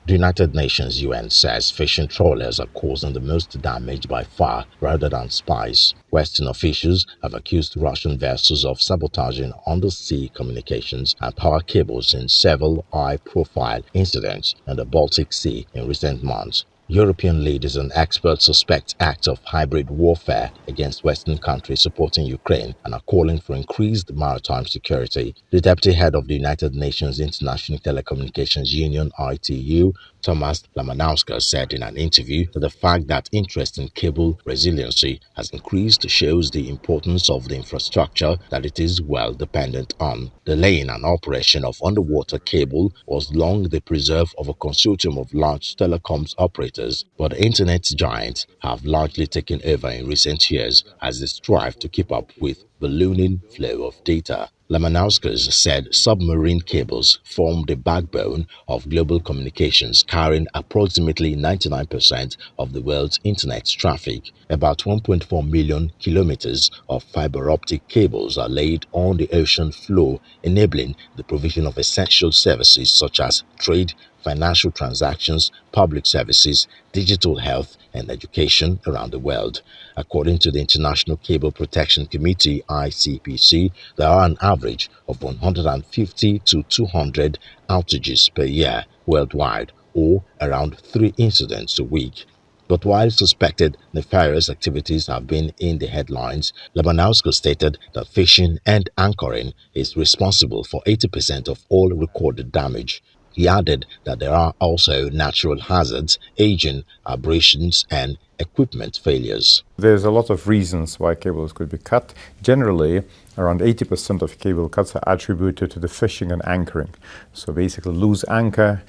The United Nations UN says fishing trawlers are causing the most damage by far rather than spies. Western officials have accused Russian vessels of sabotaging undersea communications and power cables in several high-profile incidents in the Baltic Sea in recent months. European leaders and experts suspect acts of hybrid warfare against Western countries supporting Ukraine and are calling for increased maritime security. The deputy head of the United Nations International Telecommunications Union (ITU), Thomas Lamanauskas, said in an interview that the fact that interest in cable resiliency has increased shows the importance of the infrastructure that it is well dependent on. The laying and operation of underwater cable was long the preserve of a consortium of large telecoms operators, but the internet giants have largely taken over in recent years as they strive to keep up with ballooning flow of data. Lamanauskas said submarine cables form the backbone of global communications, carrying approximately 99% of the world's internet traffic. About 1.4 million kilometers of fiber optic cables are laid on the ocean floor, enabling the provision of essential services such as trade, financial transactions, public services, digital health, and education around the world. According to the International Cable Protection Committee (ICPC), there are an average of 150 to 200 outages per year worldwide, or around 3 incidents a week. But while suspected nefarious activities have been in the headlines, Lebanowski stated that fishing and anchoring is responsible for 80% of all recorded damage. He added that there are also natural hazards, aging, abrasions, and equipment failures. There's a lot of reasons why cables could be cut. Generally, around 80% of cable cuts are attributed to the fishing and anchoring. So basically, loose anchor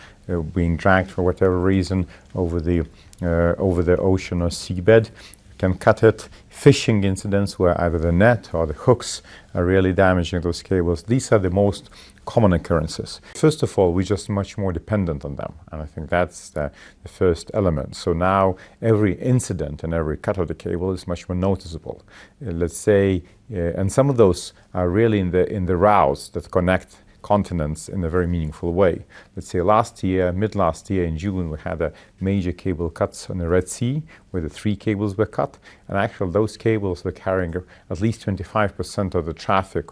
being dragged for whatever reason over the ocean or seabed can cut it. Fishing incidents where either the net or the hooks are really damaging those cables. These are the most common occurrences. First of all, we're just much more dependent on them, and I think that's the first element. So now every incident and every cut of the cable is much more noticeable. Let's say, and some of those are really in the routes that connect continents in a very meaningful way. Let's say mid last year in June, we had a major cable cuts on the Red Sea where the 3 cables were cut, and actually those cables were carrying at least 25% of the traffic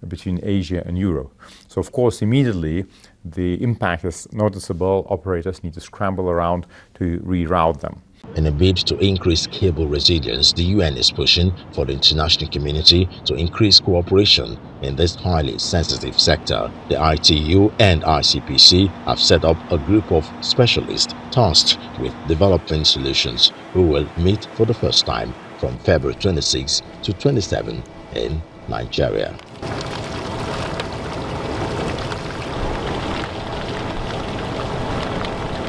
between Asia and Europe. So of course immediately the impact is noticeable. Operators need to scramble around to reroute them. In a bid to increase cable resilience, the UN is pushing for the international community to increase cooperation in this highly sensitive sector. The ITU and ICPC have set up a group of specialists tasked with developing solutions who will meet for the first time from February 26 to 27 in Nigeria.